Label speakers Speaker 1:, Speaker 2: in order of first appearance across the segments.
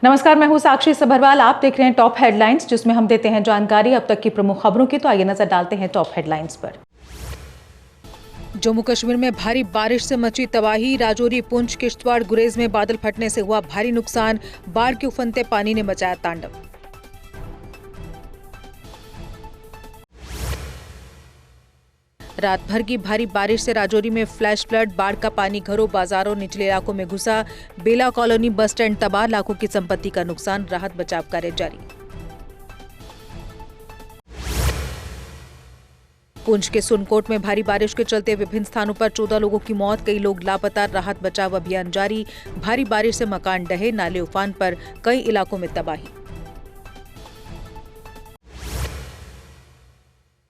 Speaker 1: नमस्कार, मैं हूं साक्षी सभरवाल। आप देख रहे हैं टॉप हेडलाइंस, जिसमें हम देते हैं जानकारी अब तक की प्रमुख खबरों की। तो आइए नजर डालते हैं टॉप हेडलाइंस पर। जम्मू कश्मीर में भारी बारिश से मची तबाही। राजौरी, पुंछ, किश्तवाड़, गुरेज में बादल फटने से हुआ भारी नुकसान। बाढ़ के उफनते पानी ने मचाया तांडव। रात भर की भारी बारिश से राजौरी में फ्लैश फ्लड। बाढ़ का पानी घरों, बाजारों, निचले इलाकों में घुसा। बेला कॉलोनी बस स्टैंड तबाह। लाखों की संपत्ति का नुकसान। राहत बचाव कार्य जारी। पुंछ के सुनकोट में भारी बारिश के चलते विभिन्न स्थानों पर 14 लोगों की मौत, कई लोग लापता। राहत बचाव अभियान जारी। भारी बारिश से मकान ढहे, नाले उफान पर, कई इलाकों में तबाही।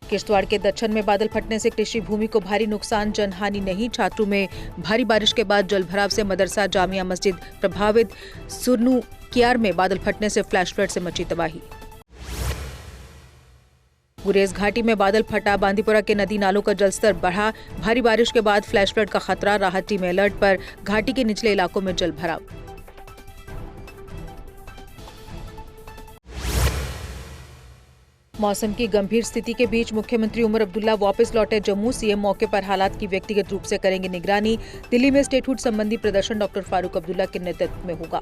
Speaker 1: किश्तवाड़ के दच्छन में बादल फटने से कृषि भूमि को भारी नुकसान, जनहानि नहीं। छात्रों में भारी बारिश के बाद जलभराव से मदरसा जामिया मस्जिद प्रभावित। सुरनू कियार में बादल फटने से फ्लैश फ्लड से मची तबाही। गुरेज घाटी में बादल फटा, बांदीपुरा के नदी नालों का जलस्तर बढ़ा। भारी बारिश के बाद फ्लैश फ्लड का खतरा, राहत टीम अलर्ट पर। घाटी के निचले इलाकों में जलभराव। मौसम की गंभीर स्थिति के बीच मुख्यमंत्री उमर अब्दुल्ला वापस लौटे जम्मू। सीएम मौके पर हालात की व्यक्तिगत रूप से करेंगे निगरानी। दिल्ली में स्टेटहुड संबंधी प्रदर्शन डॉक्टर फारूक अब्दुल्ला के नेतृत्व में होगा।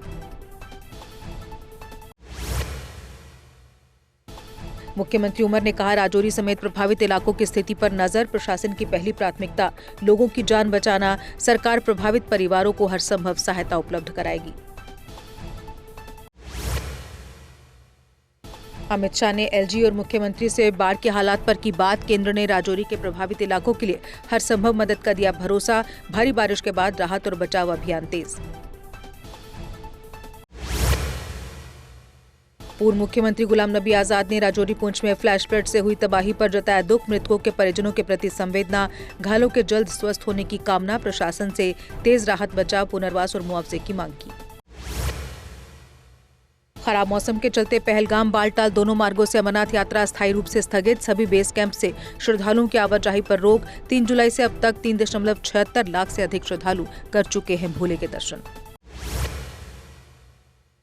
Speaker 1: मुख्यमंत्री उमर ने कहा, राजौरी समेत प्रभावित इलाकों की स्थिति पर नजर। प्रशासन की पहली प्राथमिकता लोगों की जान बचाना। सरकार प्रभावित परिवारों को हर संभव सहायता उपलब्ध कराएगी। अमित शाह ने एलजी और मुख्यमंत्री से बाढ़ के हालात पर की बात। केंद्र ने राजौरी के प्रभावित इलाकों के लिए हर संभव मदद का दिया भरोसा। भारी बारिश के बाद राहत और बचाव अभियान तेज। पूर्व मुख्यमंत्री गुलाम नबी आजाद ने राजौरी पुंछ में फ्लैश फ्लड से हुई तबाही पर जताया दुख। मृतकों के परिजनों के प्रति संवेदना। घायलों के जल्द स्वस्थ होने की कामना। प्रशासन से तेज राहत बचाव, पुनर्वास और मुआवजे की मांग की। खराब मौसम के चलते पहलगाम, बालटाल दोनों मार्गों से अमरनाथ यात्रा अस्थायी रूप से स्थगित। सभी बेस कैंप से श्रद्धालुओं की आवाजाही पर रोक। 3 जुलाई से अब तक 3.76 लाख से अधिक श्रद्धालु कर चुके हैं भोले के दर्शन।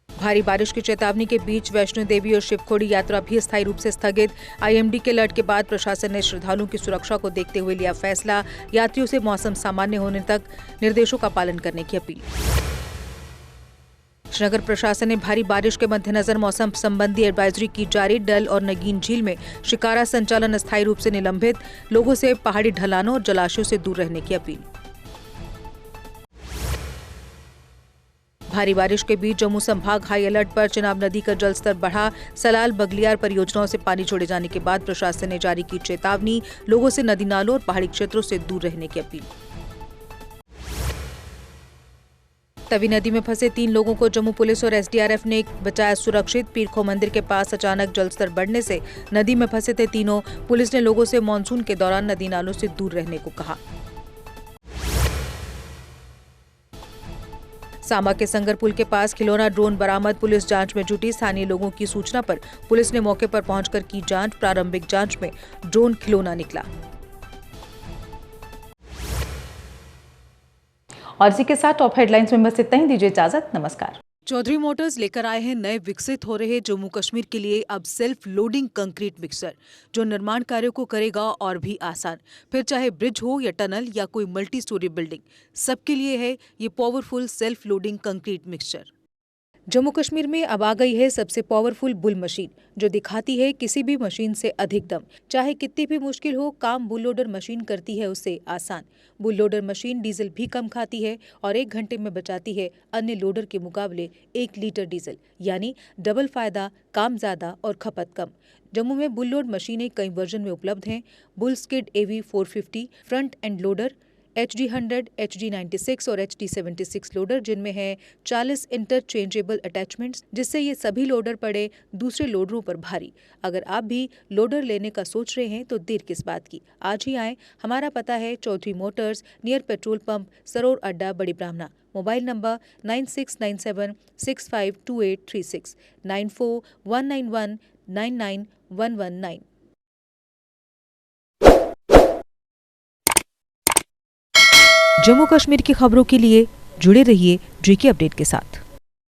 Speaker 1: भारी बारिश की चेतावनी के बीच वैष्णो देवी और शिवखोड़ी यात्रा भी अस्थायी रूप से स्थगित। आईएमडी के अलर्ट के बाद प्रशासन ने श्रद्धालुओं की सुरक्षा को देखते हुए लिया फैसला। यात्रियों से मौसम सामान्य होने तक निर्देशों का पालन करने की अपील। श्रीनगर प्रशासन ने भारी बारिश के मद्देनजर मौसम संबंधी एडवाइजरी की जारी। डल और नगीन झील में शिकारा संचालन अस्थायी रूप से निलंबित। लोगों से पहाड़ी ढलानों और जलाशयों से दूर रहने की अपील। भारी बारिश के बीच जम्मू संभाग हाई अलर्ट पर। चिनाब नदी का जलस्तर बढ़ा। सलाल बगलियार परियोजनाओं से पानी छोड़े जाने के बाद प्रशासन ने जारी की चेतावनी। लोगों से नदी नालों और पहाड़ी क्षेत्रों से दूर रहने की अपील। तवी नदी में फंसे 3 लोगों को जम्मू पुलिस और एसडीआरएफ ने बचाया सुरक्षित। पीरखो मंदिर के पास अचानक जलस्तर बढ़ने से नदी में फंसे थे तीनों। पुलिस ने लोगों से मानसून के दौरान नदी नालों से दूर रहने को कहा। सांबा के संगर पुल के पास खिलौना ड्रोन बरामद। पुलिस जांच में जुटी। स्थानीय लोगों की सूचना पर पुलिस ने मौके पर पहुंचकर की जांच। प्रारंभिक जांच में ड्रोन खिलौना निकला। और इसी के साथ टॉप हेडलाइंस में बस इतना ही। दीजिए इजाजत, नमस्कार। चौधरी मोटर्स लेकर आए हैं नए विकसित हो रहे जम्मू कश्मीर के लिए अब सेल्फ लोडिंग कंक्रीट मिक्सर, जो निर्माण कार्यों को करेगा और भी आसान। फिर चाहे ब्रिज हो या टनल या कोई मल्टी स्टोरी बिल्डिंग, सबके लिए है ये powerful self loading concrete mixture. Jammu Kashmir में अब आ गई है सबसे पावरफुल बुल मशीन, जो दिखाती है किसी भी मशीन से अधिक दम। चाहे कितनी भी मुश्किल हो, काम बुल लोडर मशीन करती है उससे आसान। बुल लोडर मशीन डीजल भी कम खाती है और 1 घंटे में बचाती है अन्य लोडर के मुकाबले 1 लीटर डीजल, यानी डबल फायदा, काम ज्यादा और खपत कम। जम्मू में बुल लोड मशीनें कई वर्जन में उपलब्ध हैं। Bull skid AV 450 front end loader, HD100, HD96 और HD76 लोडर, जिनमें है 40 इंटरचेंजेबल अटैचमेंट्स, जिससे ये सभी लोडर पड़े दूसरे लोडरों पर भारी। अगर आप भी लोडर लेने का सोच रहे हैं तो देर किस बात की, आज ही आएं। हमारा पता है Chaudhary motors, near petrol pump, Saror Adda, Bari ब्राह्मणा। Mobile number 9697652836, 9419199119। जम्मू कश्मीर की खबरों के लिए जुड़े रहिए JK अपडेट के साथ।